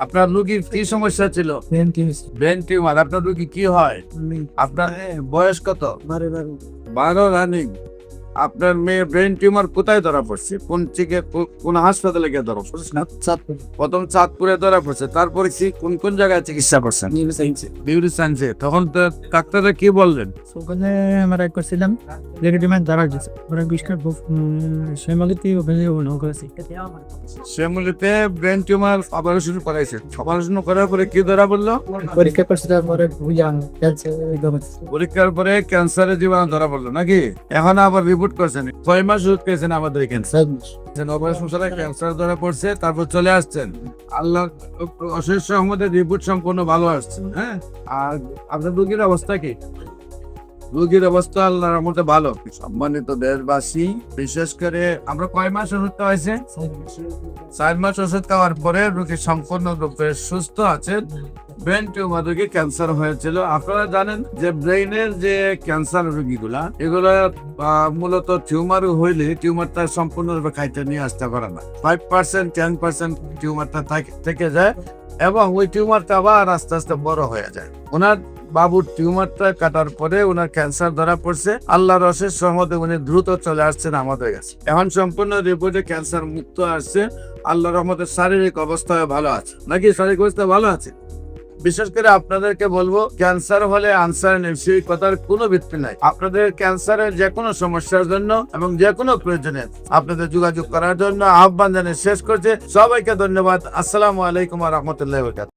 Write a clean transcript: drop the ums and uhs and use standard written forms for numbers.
আপনার রোগীর কি সমস্যা ছিল? Brain tumour. আপনার রোগী কি হয়? আপনার বয়স কত? 12 রানিং। আপনার মেয়ে ব্রেন টিউমার কোথায় ধরা পড়ছে? কোন হাসপাতালে গিয়ে ধরা পড়ছে? প্রথম চাঁদপুরে ধরা পড়ছে, তারপরে কি কোন জায়গায় চিকিৎসা করছেন? বিউটি সায়েন্সে। তখন তো ডাক্তাররা কি বললেন? ওখানে আমরা করছিলাম লেগেটিমেন্ট ধরা গেছে ওরা বিষ্কার শ্যামালিতে ওখানে করেছি শ্যামলীতে ব্রেন টিউমার অপারেশন করাইছে। অপারেশন করার পরে কি ধরা পড়লো? পরীক্ষা করছিলাম পরে বুঝলাম পরীক্ষার পরে ক্যান্সারের জীবাণু ধরা পড়লো নাকি? এখন আবার রিপোর্ট করছেন। 6 মাস ওষুধ খেয়েছেন আমাদের ক্যান্সার। অপারেশন ছাড়া ক্যান্সার ধরা পড়ছে, তারপর চলে আসছেন। আল্লাহ অশেষ রহমতের রিপোর্ট সম্পূর্ণ ভালো আসছে। হ্যাঁ, আর আপনার রোগীর অবস্থা কি? রোগীর অবস্থা আল্লাহর রহমতে ভালো। সম্মানিত দেশবাসী, বিশেষ করে আমরা কয় মাস ওষুধ খাওয়াইছে? 4 মাস ওষুধ খাওয়ার পরে রোগী সম্পূর্ণ রূপে সুস্থ আছেন। ব্রেন টিউমার রোগী ক্যান্সার হয়েছিল। আপনারা জানেন যে ব্রেইনের যে ক্যান্সার রোগীগুলা এগুলা মূলত টিউমার হইলে টিউমারটা সম্পূর্ণরূপে খাইতে নিয়ে আসতে পারে না। 5% 10% টিউমারটা থেকে যায় এবং ওই টিউমারটা আবার আস্তে আস্তে বড় হয়ে যায়। ওনার বাবুর টিউমারটা কাটার পরে ওনার ক্যান্সার ধরা পড়ছে। আল্লাহর অশেষ রহমতে উনি দ্রুত চলে আসছেন আমাদের কাছে। এখন সম্পূর্ণ রিপোর্টে ক্যান্সার মুক্ত আসছে। আল্লাহর রহমতে শারীরিক অবস্থায় ভালো আছে নাকি? শারীরিক অবস্থা ভালো আছে। বিশেষ করে আপনাদেরকে বলবো, ক্যান্সার হলে আনসার নেই, সেই কথার কোনো ভিত্তি নাই। আপনাদের ক্যান্সারের যে কোনো সমস্যার জন্য এবং যে কোনো প্রয়োজনে আপনাদের যোগাযোগ করার জন্য আহ্বান জানিয়ে শেষ করছে। সবাইকে ধন্যবাদ। আসসালামু আলাইকুম ওয়া রাহমাতুল্লাহি ওয়া বারাকাতুহু।